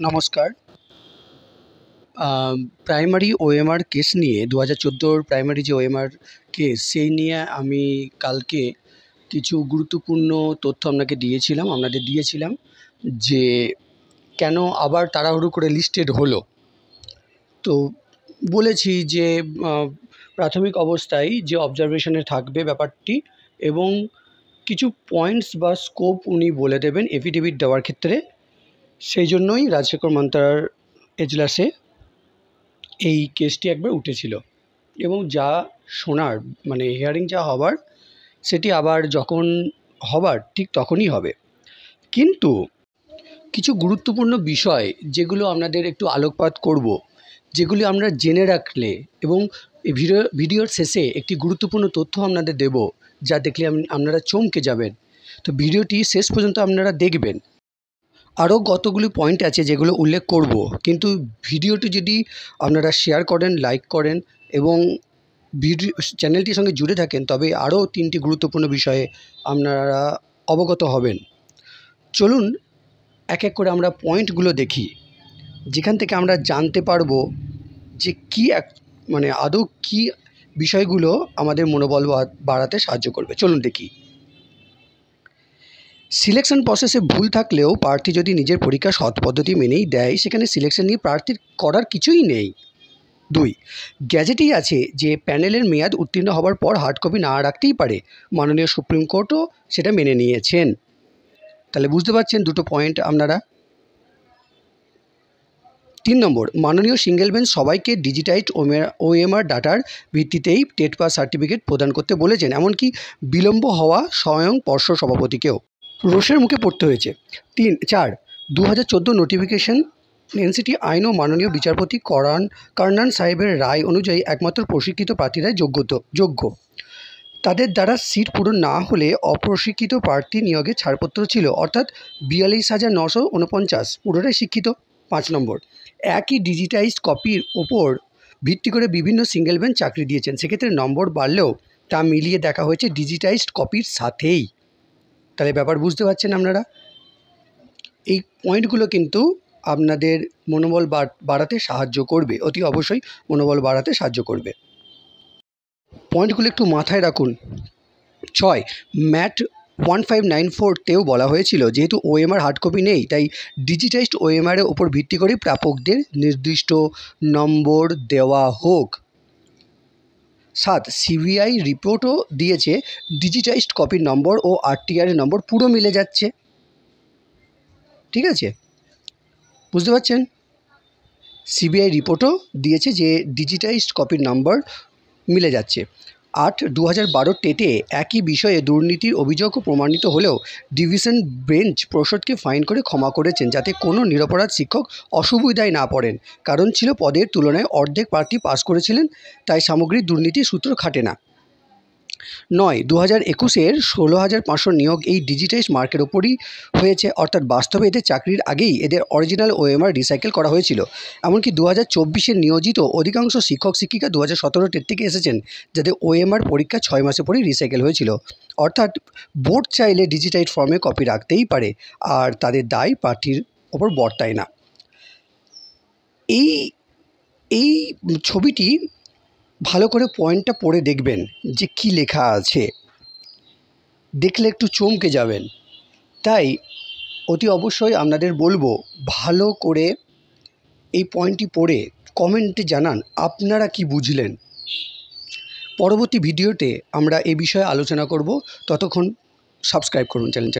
নমস্কার। Primary OMR case নিয়ে ২০১৪ primary যে ওএমআর কেস সেই নিয়ে আমি কালকে কিছু গুরুত্বপূর্ণ তথ্য আপনাদের দিয়েছিলাম যে কেন আবার তাড়াহুড়ো করে লিস্টেড হলো। তো বলেছি যে প্রাথমিক অবস্থায় যে অবজারভেশনে থাকবে ব্যাপারটি এবং কিছু পয়েন্টস বা স্কোপ উনি বলে দেবেন এফিডেভিট দেওয়ার ক্ষেত্রে। সেই জন্যই রাজশেখর মান্তার এজলাসে এই কেসটি একবার উঠেছিল এবং যা শোনার হিয়ারিং যা হবার সেটি আবার যখন হবার ঠিক তখনই হবে। কিন্তু কিছু গুরুত্বপূর্ণ বিষয় যেগুলো আপনাদের একটু আলোকপাত করব, যেগুলি আমরা জেনে রাখলে এবং এই ভিডিওর শেষে একটি গুরুত্বপূর্ণ তথ্য আপনাদের দেব, যা দেখলে আপনারা চমকে যাবেন। তো ভিডিওটি শেষ পর্যন্ত আপনারা দেখবেন। আরও কতগুলি পয়েন্ট আছে যেগুলো উল্লেখ করব, কিন্তু ভিডিওটি যদি আপনারা শেয়ার করেন, লাইক করেন এবং চ্যানেলটির সঙ্গে জুড়ে থাকেন, তবে আরও 3টি গুরুত্বপূর্ণ বিষয়ে আপনারা অবগত হবেন। চলুন এক এক করে আমরা পয়েন্টগুলো দেখি, যেখান থেকে আমরা জানতে পারবো যে আদৌ কী বিষয়গুলো আমাদের মনোবল বাড়াতে সাহায্য করবে। চলুন দেখি। সিলেকশন প্রসেসে ভুল থাকলেও প্রার্থী যদি নিজের পরীক্ষা সৎ পদ্ধতি মেনেই দেয়, সেখানে সিলেকশন নিয়ে প্রার্থীর করার কিছুই নেই। 2, গ্যাজেটেই আছে যে প্যানেলের মেয়াদ উত্তীর্ণ হওয়ার পর হার্ড কপি না রাখতেই পারে। মাননীয় সুপ্রিম কোর্টও সেটা মেনে নিয়েছেন। তাহলে বুঝতে পারছেন দুটো পয়েন্ট আপনারা। 3 নম্বর, মাননীয় সিঙ্গেল বেঞ্চ সবাইকে ডিজিটাইজড ওএমআর ডাটার ভিত্তিতেই টেট পাস সার্টিফিকেট প্রদান করতে বলেছেন, এমনকি বিলম্ব হওয়া স্বয়ং পর্ষদ সভাপতিকেও রোষের মুখে পড়তে হয়েছে। 4, 2014 নোটিফিকেশন এনসিটি আইন ও মাননীয় বিচারপতি কার্নান সাহেবের রায় অনুযায়ী একমাত্র প্রশিক্ষিত প্রার্থীরাই যোগ্য। তাদের দ্বারা সিট পূরণ না হলে অপ্রশিক্ষিত প্রার্থী নিয়োগে ছাড়পত্র ছিল, অর্থাৎ 42,949 পুরোটাই শিক্ষিত। 5 নম্বর, একই ডিজিটাইজড কপির ওপর ভিত্তি করে বিভিন্ন সিঙ্গেল বেঞ্চ চাকরি দিয়েছেন, সেক্ষেত্রে নম্বর বাড়লেও তা মিলিয়ে দেখা হয়েছে ডিজিটাইজড কপির সাথেই। তাহলে ব্যাপার বুঝতে পারছেন আপনারা। এই পয়েন্টগুলো কিন্তু আপনাদের মনোবল বাড়াতে সাহায্য করবে, অতি অবশ্যই মনোবল বাড়াতে সাহায্য করবে। পয়েন্টগুলো একটু মাথায় রাখুন। 6, ম্যাট 1594তেও বলা হয়েছিল যেহেতু ওএমআর হার্ড কপি নেই, তাই ডিজিটাইজড ওএমআরের ওপর ভিত্তি করে প্রাপকদের নির্দিষ্ট নম্বর দেওয়া হোক। 7, সিবিআই রিপোর্টও দিয়েছে ডিজিটাইজড কপির নম্বর ও আরটিআর নম্বর পুরো মিলে যাচ্ছে। ঠিক আছে, বুঝতে পারছেন। সিবিআই রিপোর্টও দিয়েছে যে ডিজিটাইজড কপির নম্বর মিলে যাচ্ছে। 8, 2012 টেটে একই বিষয়ে দুর্নীতির অভিযোগও প্রমাণিত হলেও ডিভিশন বেঞ্চ পর্ষদকে ফাইন করে ক্ষমা করেছেন, যাতে কোনো নিরপরাধ শিক্ষক অসুবিধায় না পড়েন। কারণ ছিল পদের তুলনায় অর্ধেক প্রার্থী পাস করেছিলেন, তাই সামগ্রিক দুর্নীতির সূত্র খাটে না। 9, 2021-এর 16,500 নিয়োগ এই ডিজিটাইজড মার্কের ওপরই হয়েছে, অর্থাৎ বাস্তবে এদের চাকরির আগেই এদের অরিজিনাল ওএমআর রিসাইকেল করা হয়েছিল। এমনকি 2024-এ নিয়োজিত অধিকাংশ শিক্ষক শিক্ষিকা 2017 টেট থেকে এসেছেন, যাদের ওএমআর পরীক্ষা 6 মাসে পরেই রিসাইকেল হয়েছিল। অর্থাৎ বোর্ড চাইলে ডিজিটাইজড ফর্মে কপি রাখতেই পারে, আর তাদের দায় প্রার্থীর ওপর বর্তায় না। এই ছবিটি ভালো করে পয়েন্টটা পড়ে দেখবেন যে কি লেখা আছে, দেখলে একটু চমকে যাবেন। তাই অতি অবশ্যই আপনাদের বলবো, ভালো করে এই পয়েন্টটি পড়ে কমেন্টে জানান আপনারা কি বুঝলেন। পরবর্তী ভিডিওতে আমরা এই বিষয়ে আলোচনা করব। ততক্ষণ সাবস্ক্রাইব করুন চ্যানেলটা।